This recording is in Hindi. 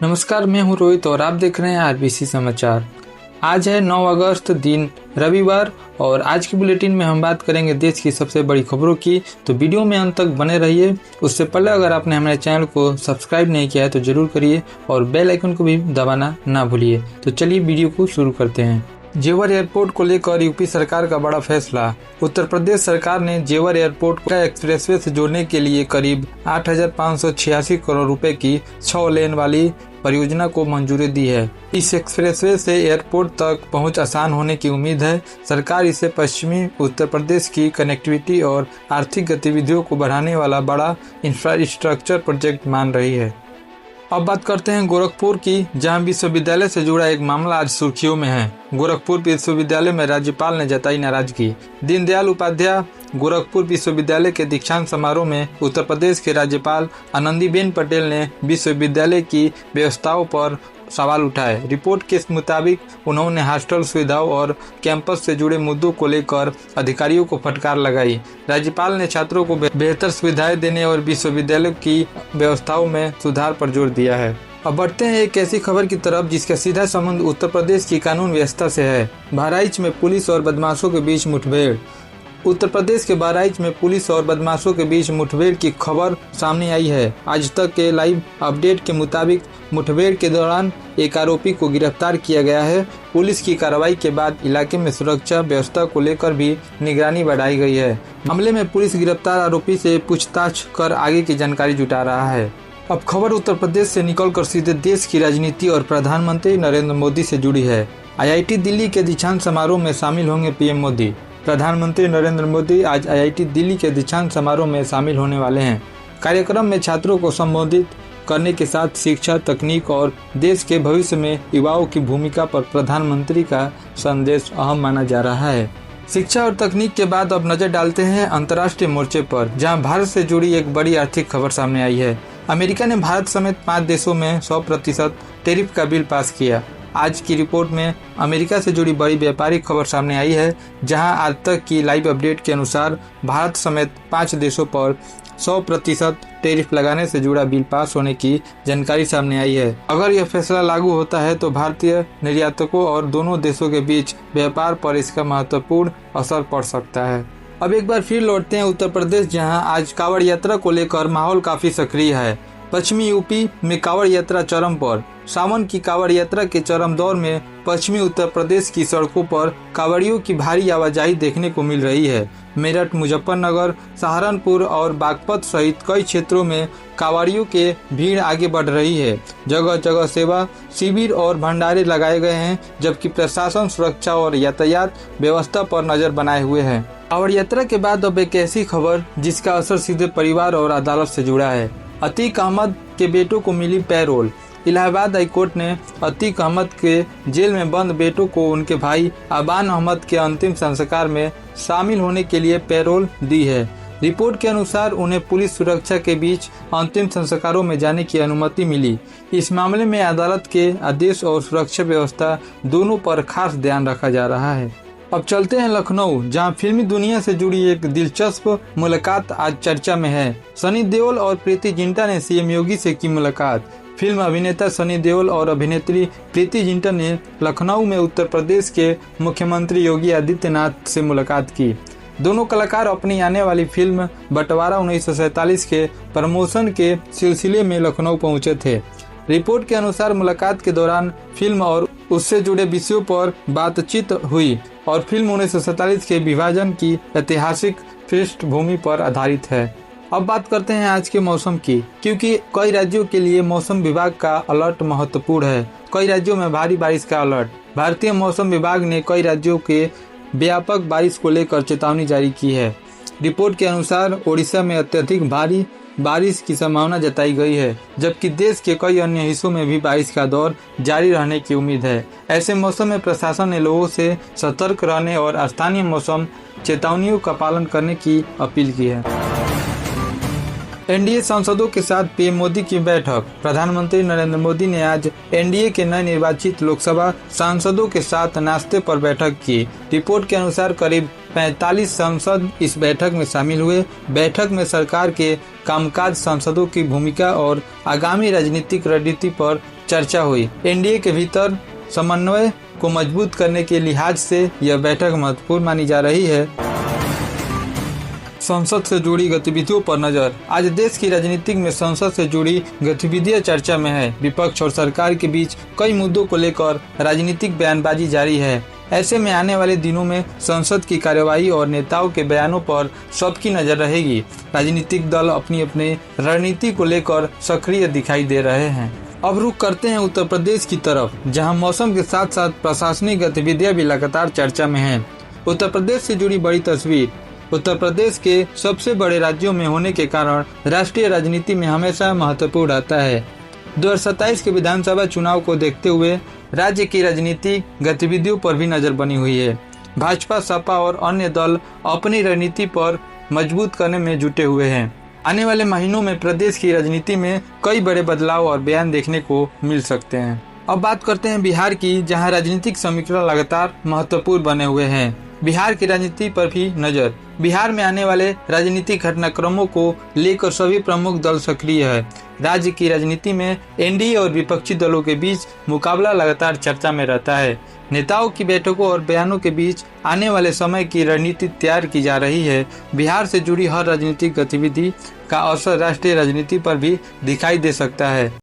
नमस्कार, मैं हूं रोहित और आप देख रहे हैं आरबीसी समाचार। आज है 9 अगस्त दिन रविवार और आज की बुलेटिन में हम बात करेंगे देश की सबसे बड़ी खबरों की। तो वीडियो में अंत तक बने रहिए। उससे पहले अगर आपने हमारे चैनल को सब्सक्राइब नहीं किया है तो जरूर करिए और बेल आइकन को भी दबाना ना भूलिए। तो चलिए वीडियो को शुरू करते हैं। जेवर एयरपोर्ट को लेकर यूपी सरकार का बड़ा फैसला। उत्तर प्रदेश सरकार ने जेवर एयरपोर्ट को एक्सप्रेसवे से जोड़ने के लिए करीब 8,586 करोड़ रुपए की 6 लेन वाली परियोजना को मंजूरी दी है। इस एक्सप्रेसवे से एयरपोर्ट तक पहुंच आसान होने की उम्मीद है। सरकार इसे पश्चिमी उत्तर प्रदेश की कनेक्टिविटी और आर्थिक गतिविधियों को बढ़ाने वाला बड़ा इंफ्रास्ट्रक्चर प्रोजेक्ट मान रही है। अब बात करते हैं गोरखपुर की, जहां विश्वविद्यालय से जुड़ा एक मामला आज सुर्खियों में है। गोरखपुर विश्वविद्यालय में राज्यपाल ने जताई नाराजगी। दीनदयाल उपाध्याय गोरखपुर विश्वविद्यालय के दीक्षांत समारोह में उत्तर प्रदेश के राज्यपाल आनंदीबेन पटेल ने विश्वविद्यालय की व्यवस्थाओं पर सवाल उठाए। रिपोर्ट के मुताबिक उन्होंने हॉस्टल सुविधाओं और कैंपस से जुड़े मुद्दों को लेकर अधिकारियों को फटकार लगाई। राज्यपाल ने छात्रों को बेहतर सुविधाएं देने और विश्वविद्यालय की व्यवस्थाओं में सुधार पर जोर दिया है। अब बढ़ते हैं एक ऐसी खबर की तरफ जिसका सीधा संबंध उत्तर प्रदेश की कानून व्यवस्था से है। बहराइच में पुलिस और बदमाशों के बीच मुठभेड़। उत्तर प्रदेश के बहराइच में पुलिस और बदमाशों के बीच मुठभेड़ की खबर सामने आई है। आज तक के लाइव अपडेट के मुताबिक मुठभेड़ के दौरान एक आरोपी को गिरफ्तार किया गया है। पुलिस की कार्रवाई के बाद इलाके में सुरक्षा व्यवस्था को लेकर भी निगरानी बढ़ाई गई है। मामले में पुलिस गिरफ्तार आरोपी से पूछताछ कर आगे की जानकारी जुटा रहा है। अब खबर उत्तर प्रदेश से निकलकर सीधे देश की राजनीति और प्रधानमंत्री नरेंद्र मोदी से जुड़ी है। IIT दिल्ली के दीक्षांत समारोह में शामिल होंगे पीएम मोदी। प्रधानमंत्री नरेंद्र मोदी आज IIT दिल्ली के दीक्षांत समारोह में शामिल होने वाले हैं। कार्यक्रम में छात्रों को संबोधित करने के साथ शिक्षा, तकनीक और देश के भविष्य में युवाओं की भूमिका पर प्रधानमंत्री का संदेश अहम माना जा रहा है। शिक्षा और तकनीक के बाद अब नजर डालते हैं अंतर्राष्ट्रीय मोर्चे पर, जहां भारत से जुड़ी एक बड़ी आर्थिक खबर सामने आई है। अमेरिका ने भारत समेत 5 देशों में 100% टैरिफ का बिल पास किया। आज की रिपोर्ट में अमेरिका से जुड़ी बड़ी व्यापारिक खबर सामने आई है, जहां आज तक की लाइव अपडेट के अनुसार भारत समेत 5 देशों पर 100% टैरिफ लगाने से जुड़ा बिल पास होने की जानकारी सामने आई है। अगर यह फैसला लागू होता है तो भारतीय निर्यातकों और दोनों देशों के बीच व्यापार पर इसका महत्वपूर्ण असर पड़ सकता है। अब एक बार फिर लौटते हैं उत्तर प्रदेश, जहां आज कांवड़ यात्रा को लेकर माहौल काफी सक्रिय है। पश्चिमी यूपी में कांवड़ यात्रा चरम पर। सावन की कांवड़ यात्रा के चरम दौर में पश्चिमी उत्तर प्रदेश की सड़कों पर कांवड़ियों की भारी आवाजाही देखने को मिल रही है। मेरठ, मुजफ्फरनगर, सहारनपुर और बागपत सहित कई क्षेत्रों में कांवड़ियों के भीड़ आगे बढ़ रही है। जगह जगह सेवा शिविर और भंडारे लगाए गए हैं, जबकि प्रशासन सुरक्षा और यातायात व्यवस्था पर नजर बनाए हुए है। कांवड़ यात्रा के बाद अब एक ऐसी खबर जिसका असर सीधे परिवार और अदालत से जुड़ा है। अतीक अहमद के बेटों को मिली पैरोल। इलाहाबाद हाईकोर्ट ने अतीक अहमद के जेल में बंद बेटों को उनके भाई अबान अहमद के अंतिम संस्कार में शामिल होने के लिए पैरोल दी है। रिपोर्ट के अनुसार उन्हें पुलिस सुरक्षा के बीच अंतिम संस्कारों में जाने की अनुमति मिली। इस मामले में अदालत के आदेश और सुरक्षा व्यवस्था दोनों पर खास ध्यान रखा जा रहा है। अब चलते हैं लखनऊ, जहां फिल्मी दुनिया से जुड़ी एक दिलचस्प मुलाकात आज चर्चा में है। सनी देओल और प्रीति जिंटा ने सीएम योगी से की मुलाकात। फिल्म अभिनेता सनी देओल और अभिनेत्री प्रीति जिंटा ने लखनऊ में उत्तर प्रदेश के मुख्यमंत्री योगी आदित्यनाथ से मुलाकात की। दोनों कलाकार अपनी आने वाली फिल्म बंटवारा 1947 के प्रमोशन के सिलसिले में लखनऊ पहुंचे थे। रिपोर्ट के अनुसार मुलाकात के दौरान फिल्म और उससे जुड़े विषयों पर बातचीत हुई और फिल्म 1947 के विभाजन की ऐतिहासिक पृष्ठभूमि पर आधारित है। अब बात करते हैं आज के मौसम की, क्योंकि कई राज्यों के लिए मौसम विभाग का अलर्ट महत्वपूर्ण है। कई राज्यों में भारी बारिश का अलर्ट। भारतीय मौसम विभाग ने कई राज्यों के व्यापक बारिश को लेकर चेतावनी जारी की है। रिपोर्ट के अनुसार ओडिशा में अत्यधिक भारी बारिश की संभावना जताई गई है, जबकि देश के कई अन्य हिस्सों में भी बारिश का दौर जारी रहने की उम्मीद है। ऐसे मौसम में प्रशासन ने लोगों से सतर्क रहने और स्थानीय मौसम चेतावनियों का पालन करने की अपील की है। एनडीए सांसदों के साथ पीएम मोदी की बैठक। प्रधानमंत्री नरेंद्र मोदी ने आज एनडीए के नए निर्वाचित लोकसभा सांसदों के साथ नाश्ते पर बैठक की। रिपोर्ट के अनुसार करीब 45 सांसद इस बैठक में शामिल हुए। बैठक में सरकार के कामकाज, सांसदों की भूमिका और आगामी राजनीतिक रणनीति पर चर्चा हुई। एनडीए के भीतर समन्वय को मजबूत करने के लिहाज से यह बैठक महत्वपूर्ण मानी जा रही है। संसद से जुड़ी गतिविधियों पर नजर। आज देश की राजनीति में संसद से जुड़ी गतिविधियां चर्चा में है। विपक्ष और सरकार के बीच कई मुद्दों को लेकर राजनीतिक बयानबाजी जारी है। ऐसे में आने वाले दिनों में संसद की कार्यवाही और नेताओं के बयानों पर सबकी नजर रहेगी। राजनीतिक दल अपनी अपनी रणनीति को लेकर सक्रिय दिखाई दे रहे हैं। अब रुख करते हैं उत्तर प्रदेश की तरफ, जहां मौसम के साथ साथ प्रशासनिक गतिविधियां भी लगातार चर्चा में हैं। उत्तर प्रदेश से जुड़ी बड़ी तस्वीर। उत्तर प्रदेश के सबसे बड़े राज्यों में होने के कारण राष्ट्रीय राजनीति में हमेशा महत्वपूर्ण रहता है। 2027 के विधानसभा चुनाव को देखते हुए राज्य की राजनीतिक गतिविधियों पर भी नजर बनी हुई है। भाजपा, सपा और अन्य दल अपनी रणनीति पर मजबूत करने में जुटे हुए हैं। आने वाले महीनों में प्रदेश की राजनीति में कई बड़े बदलाव और बयान देखने को मिल सकते हैं। अब बात करते हैं बिहार की, जहां राजनीतिक समीकरण लगातार महत्वपूर्ण बने हुए हैं। बिहार की राजनीति पर भी नजर। बिहार में आने वाले राजनीतिक घटनाक्रमों को लेकर सभी प्रमुख दल सक्रिय है। राज्य की राजनीति में एनडीए और विपक्षी दलों के बीच मुकाबला लगातार चर्चा में रहता है। नेताओं की बैठकों और बयानों के बीच आने वाले समय की रणनीति तैयार की जा रही है। बिहार से जुड़ी हर राजनीतिक गतिविधि का असर राष्ट्रीय राजनीति पर भी दिखाई दे सकता है।